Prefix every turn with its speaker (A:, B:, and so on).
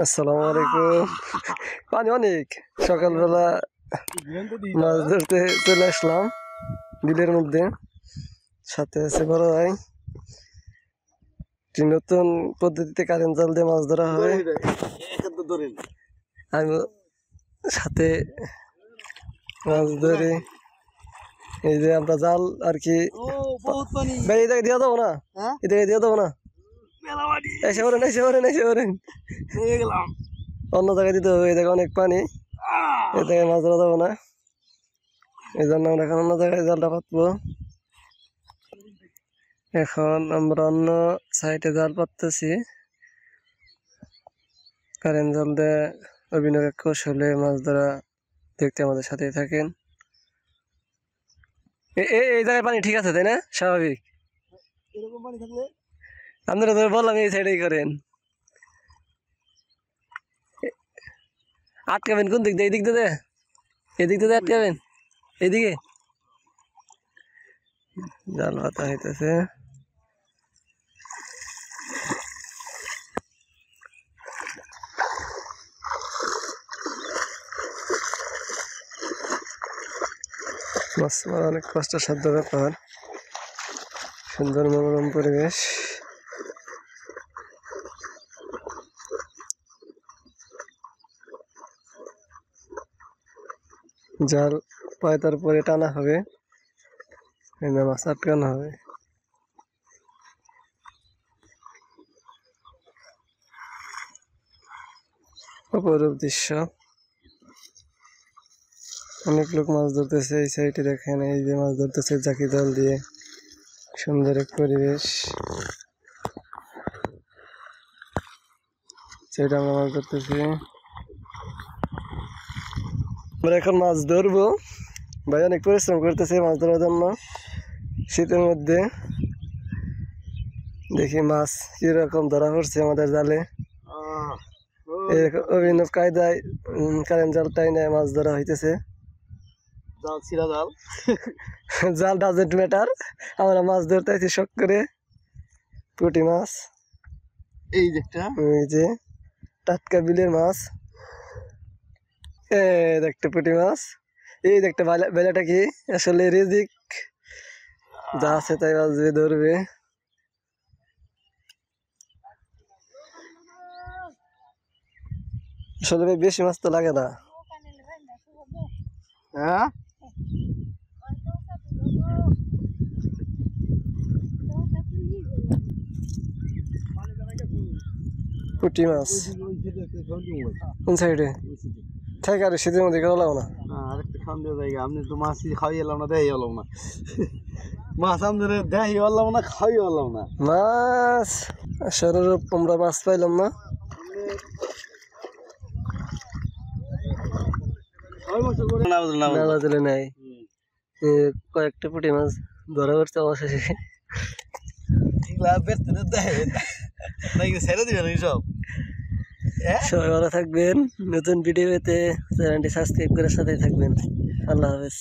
A: আসসালামু আলাইকুম। পানি অনেক, সকালবেলা মাছ ধরতে চলে আসলাম বিলের মধ্যে। সাথে আছে বড় ভাই। নতুন পদ্ধতিতে কারেন্ট জাল দিয়ে মাছ ধরা হয়। আমি সাথে মাছ ধরি। এই যে আমরা জাল আর কি ভাই এই জায়গায় দিয়ে দেবো না, এই জায়গায় দিয়ে দেবো না, এসে পড়েন এসে পড়েন এসে পড়েন, অন্য জায়গায় দিতে হবে। এই জায়গায় অনেক পানি, এই জায়গায় মাছ ধরা যাবো না, এই জন্য আমরা এখন অন্য জায়গায় জালটা পাতবো। এখন আমরা অন্য সাইডে জাল পাততেছি কারেন্ট জাল দিয়ে। অভিনব কৌশলে মাছ ধরা দেখতে আমাদের সাথেই থাকেন। এই জায়গায় পানি ঠিক আছে তাই না? স্বাভাবিক। আপনারা তো বললাম এই সাইডেই করেন। আটকাবেন কোন দিক দিয়ে? এই দিক দিয়ে, এদিক দিয়ে আটকাবেন, এদিকে জাল পাতা হইতেছে। মাছ মারা অনেক কষ্টসাধ্য ব্যাপার। সুন্দর মনোরম পরিবেশ। জাল পায়তার পরে টানা হবে, মাছ আটকানো হবে। অপরূপ দৃশ্য। অনেক লোক মাছ ধরতেছে এই সাইডে, দেখেন এই যে মাছ ধরতেছে জাকি জাল দিয়ে। সুন্দর এক পরিবেশ। সেটা আমরা মাছ ধরতেছি। আমরা এখন মাছ ধরবো। ভাই অনেক পরিশ্রম করতেছে মাছ ধরার জন্য শীতের মধ্যে। দেখি মাছ কিরকম ধরা পড়ছে আমাদের জালে। অভিনব কায়দায় কারেন্ট জাল টাইনে মাছ ধরা হইতেছে। জাল ডাজেন্ট ম্যাটার, আমরা মাছ ধরতে আছি শখ করে। পুঁটি মাছ, এই যে টাটকা বিলের মাছ। দেখতে পুঁটি মাছ, এই দেখতে বেলাটা কি আসলে রিজিক যা আছে তাই বাজবে, ধরবে। আসলে বেশি মাছ তো লাগে না। হ্যাঁ পুঁটি মাছ কোন সাইডে থাকে? আর শীতের মধ্যে কেন লাগো না? আরেকটা খান দিয়ে জায়গা আপনি তো মাছ খাওয়াই এলাম না, দেখাই এলাম না। মাছ আমাদের দেখাই এলাম না, খাওয়াই এলাম না। মাছ সরূপ আমরা মাছ পাইলাম না। নাই কয়েকটা পুঁটি মাছ ধরা পড়ছে অবশেষে। সবাই ভালো থাকবেন। নতুন ভিডিও পেতে চ্যানেলটি সাবস্ক্রাইব করে সাথে থাকবেন। আল্লাহ হাফেজ।